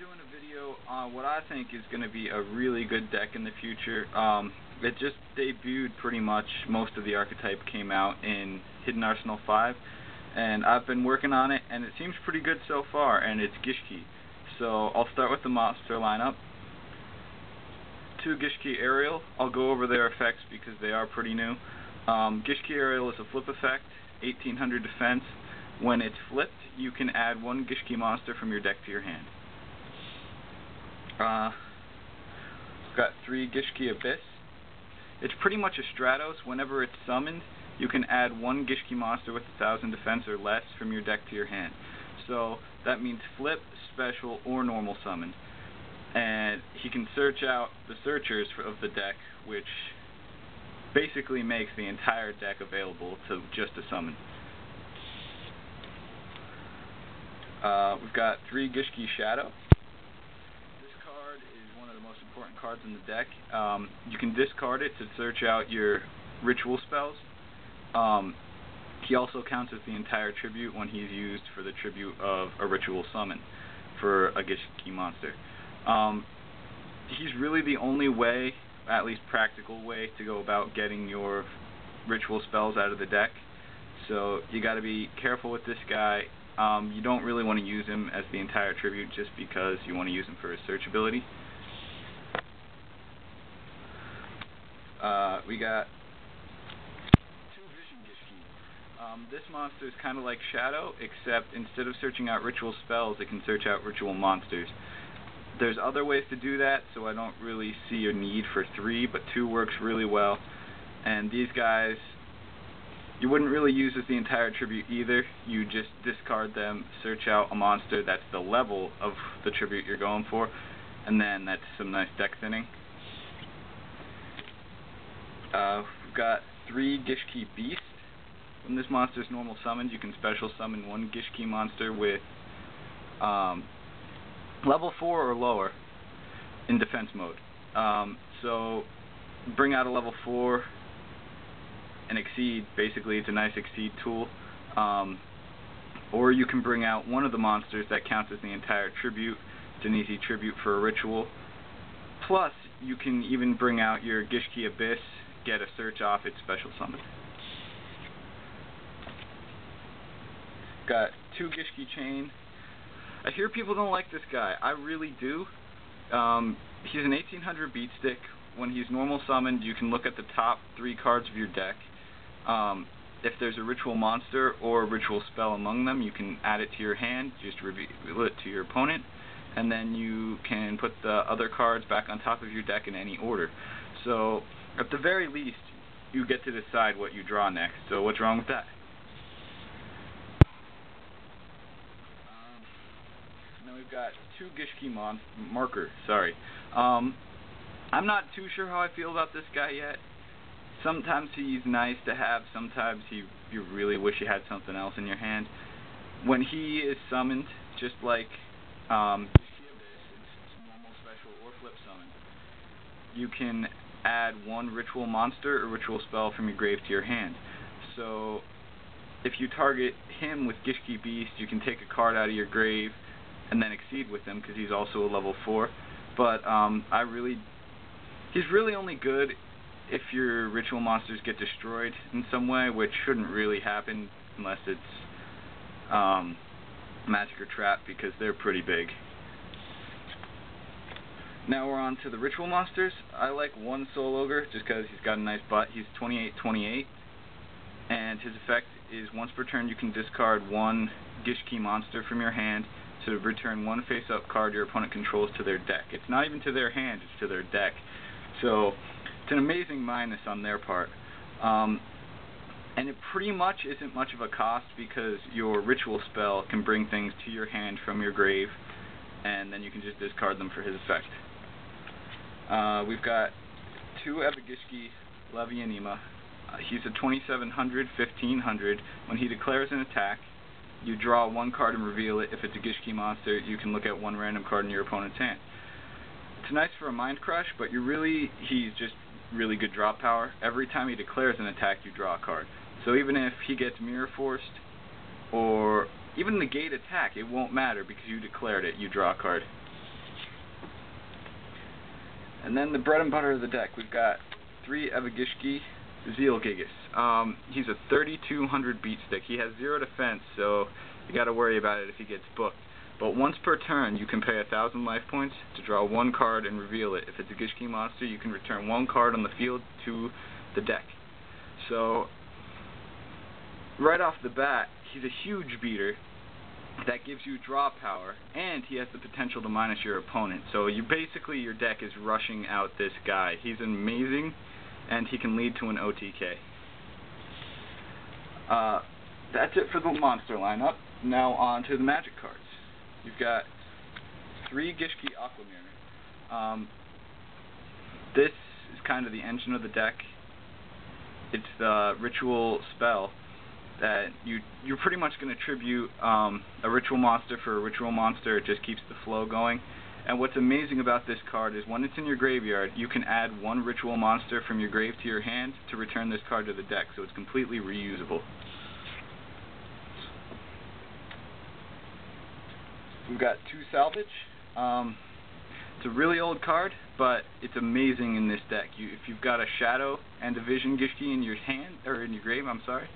doing a video on what I think is going to be a really good deck in the future. It just debuted pretty much. Most of the archetype came out in Hidden Arsenal 5, and I've been working on it, and it seems pretty good so far, and it's Gishki. So I'll start with the monster lineup. 2 Gishki Ariel. I'll go over their effects because they are pretty new. Gishki Ariel is a flip effect, 1800 defense. When it's flipped, you can add 1 Gishki monster from your deck to your hand. We've got 3 Gishki Abyss. It's pretty much a Stratos. Whenever it's summoned, you can add 1 Gishki monster with 1000 defense or less from your deck to your hand. So that means flip, special, or normal summon. And he can search out the searchers of the deck, which basically makes the entire deck available to just a summon. We've got 3 Gishki Shadow. This card is one of the most important cards in the deck. You can discard it to search out your ritual spells. He also counts as the entire tribute when he's used for the tribute of a ritual summon for a Gishki monster. He's really the only way, at least practical way, to go about getting your ritual spells out of the deck. So you got to be careful with this guy. You don't really want to use him as the entire tribute just because you want to use him for his search ability. We got 2 Vision Gishki. This monster is kind of like Shadow, except instead of searching out ritual spells, it can search out ritual monsters. There's other ways to do that, so I don't really see a need for 3, but 2 works really well. And these guys, you wouldn't really use as the entire tribute either. You just discard them, search out a monster that's the level of the tribute you're going for, and then that's some nice deck thinning. We've got 3 Gishki Beast. When this monster is normal summoned, you can special summon 1 Gishki monster with level 4 or lower in defense mode. So bring out a level 4 and exceed. Basically, it's a nice exceed tool. Or you can bring out one of the monsters that counts as the entire tribute. It's an easy tribute for a ritual. Plus, you can even bring out your Gishki Abyss, get a search off its special summon. Got 2 Gishki Chain. I hear people don't like this guy. I really do. He's an 1800 beat stick. When he's normal summoned, you can look at the top 3 cards of your deck. If there's a ritual monster or a ritual spell among them, you can add it to your hand, just reveal it to your opponent, and then you can put the other cards back on top of your deck in any order. So, at the very least, you get to decide what you draw next. So what's wrong with that? Now we've got 2 Gishki Marker. Sorry. I'm not too sure how I feel about this guy yet. Sometimes he's nice to have, sometimes you really wish you had something else in your hand. When he is summoned, just like Gishki Abyss, it's normal, special, or flip summon, you can add 1 ritual monster or ritual spell from your grave to your hand. So if you target him with Gishki Beast, you can take a card out of your grave and then exceed with him because he's also a level 4. But he's really only good if your ritual monsters get destroyed in some way, which shouldn't really happen unless it's magic or trap, because they're pretty big. Now we're on to the ritual monsters. I like 1 Soul Ogre just because he's got a nice butt. He's 28/28, and his effect is once per turn you can discard 1 Gishki monster from your hand to return 1 face-up card your opponent controls to their deck. It's not even to their hand, it's to their deck. So it's an amazing minus on their part. And it pretty much isn't much of a cost because your ritual spell can bring things to your hand from your grave, and then you can just discard them for his effect. We've got 2 Evigishki Levianima. He's a 2700, 1500. When he declares an attack, you draw 1 card and reveal it. If it's a Gishki monster, you can look at 1 random card in your opponent's hand. It's nice for a Mind Crush, but he's just really good drop power. Every time he declares an attack, you draw a card. So even if he gets Mirror Forced, or even negate attack, it won't matter because you declared it, you draw a card. And then the bread and butter of the deck, we've got 3 Evigishki Zealgigas. He's a 3200 beat stick. He has 0 defense, so you got to worry about it if he gets booked. But once per turn, you can pay 1,000 life points to draw 1 card and reveal it. If it's a Gishki monster, you can return 1 card on the field to the deck. So, right off the bat, he's a huge beater that gives you draw power, and he has the potential to minus your opponent. So basically your deck is rushing out this guy. He's amazing, and he can lead to an OTK. That's it for the monster lineup. Now on to the magic cards. You've got 3 Gishki Aquamirror. This is kind of the engine of the deck. It's the ritual spell that you're pretty much going to tribute a ritual monster for a ritual monster. It just keeps the flow going. And what's amazing about this card is when it's in your graveyard, you can add 1 ritual monster from your grave to your hand to return this card to the deck, so it's completely reusable. We've got 2 Salvage. It's a really old card, but it's amazing in this deck. If you've got a Shadow and a Vision Gishki in your hand, or in your grave, I'm sorry,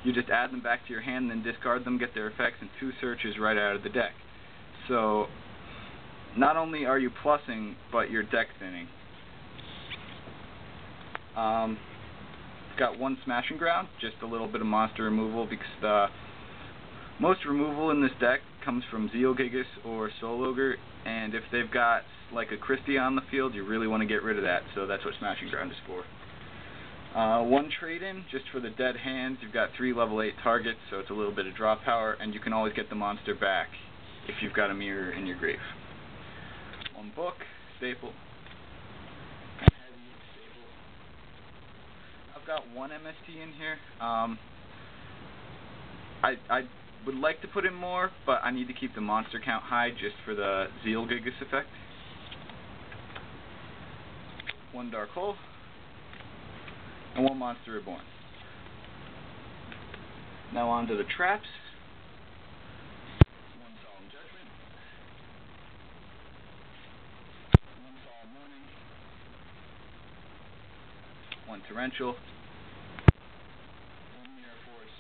you just add them back to your hand and then discard them, get their effects, and 2 searches right out of the deck. So, not only are you plussing, but you're deck thinning. Got 1 Smashing Ground, just a little bit of monster removal, because the most removal in this deck comes from Zealgigas or Soul Ogre, and if they've got like a Christie on the field, you really want to get rid of that, so that's what Smashing Ground is for. 1 trade-in, just for the dead hands. You've got 3 level 8 targets, so it's a little bit of draw power, and you can always get the monster back if you've got a mirror in your grave. 1 book, staple. I've got 1 MST in here. I would like to put in more, but I need to keep the monster count high just for the Zealgigas effect. 1 Dark Hole. And 1 Monster Reborn. Now on to the traps. 1 Solemn Judgment. 1 Solemn Warning. 1 Torrential. 1 Mirror Force.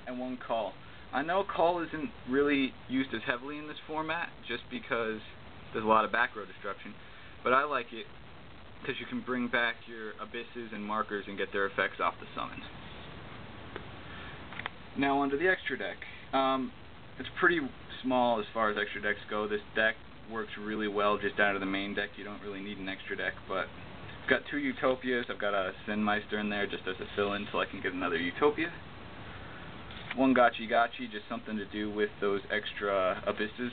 And 1 Call. I know Call isn't really used as heavily in this format, just because there's a lot of back row destruction, but I like it because you can bring back your Abysses and Markers and get their effects off the summon. Now onto the extra deck. It's pretty small as far as extra decks go. This deck works really well just out of the main deck. You don't really need an extra deck, but I've got 2 Utopias. I've got a Sinmeister in there just as a fill-in until I can get another Utopia. 1 Gotchi Gotchi, just something to do with those extra Abysses.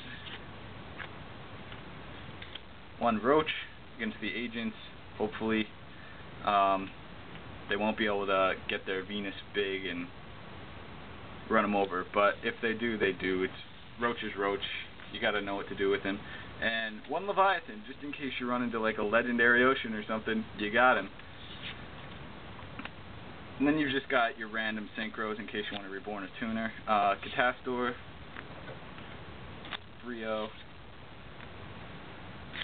1 Roach against the agents. Hopefully, they won't be able to get their Venus big and run them over. But if they do, they do. It's Roach is Roach. You got to know what to do with him. And 1 Leviathan, just in case you run into like a legendary ocean or something, you got him. And then you've just got your random synchros in case you want to reborn a tuner. Catastor, Brio,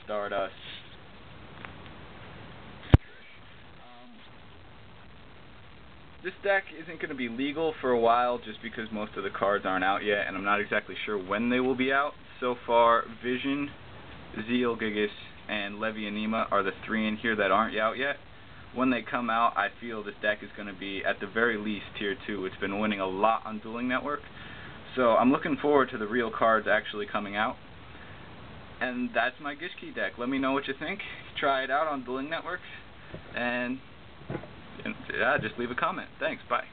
Stardust. This deck isn't going to be legal for a while just because most of the cards aren't out yet, and I'm not exactly sure when they will be out. So far, Vision, Zealgigas, and Levianima are the 3 in here that aren't out yet. When they come out, I feel this deck is going to be, at the very least, Tier 2. It's been winning a lot on Dueling Network. So I'm looking forward to the real cards actually coming out. And that's my Gishki deck. Let me know what you think. Try it out on Dueling Network. And yeah, just leave a comment. Thanks. Bye.